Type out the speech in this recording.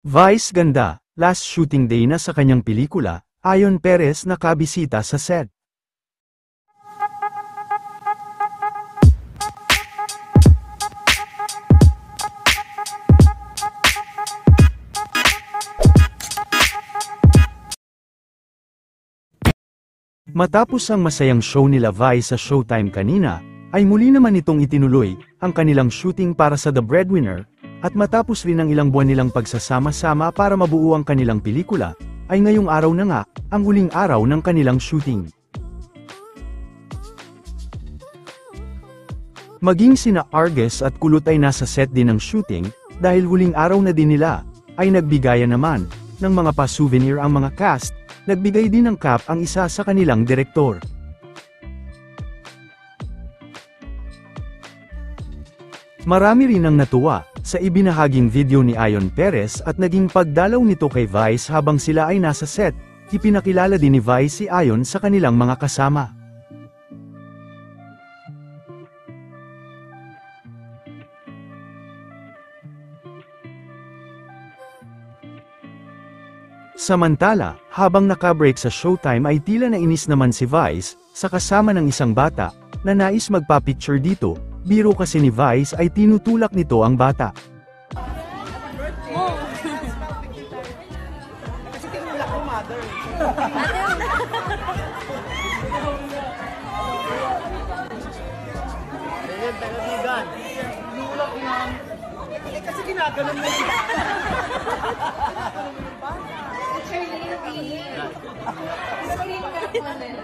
Vice ganda, last shooting day na sa kanyang pelikula, Ayon Perez nakabisita sa set. Matapos ang masayang show nila Vice sa Showtime kanina, ay muli naman itong itinuloy, ang kanilang shooting para sa The Breadwinner, at matapos rin ang ilang buwan nilang pagsasama-sama para mabuo ang kanilang pelikula, ay ngayong araw na nga, ang huling araw ng kanilang shooting. Maging sina Argus at Kulot ay nasa set din ng shooting, dahil huling araw na din nila, ay nagbigayan naman, ng mga pa-souvenir ang mga cast, nagbigay din ng cap ang isa sa kanilang direktor. Marami rin ang natuwa, sa ibinahaging video ni Ayon Perez at naging pagdalaw nito kay Vice habang sila ay nasa set, ipinakilala din ni Vice si Ayon sa kanilang mga kasama. Samantala, habang nakabreak sa Showtime ay tila nainis naman si Vice, sa kasama ng isang bata, na nais magpa-picture dito, biro kasi ni Vice ay tinutulak nito ang bata. Kasi ginaganon mo siya. Charlie,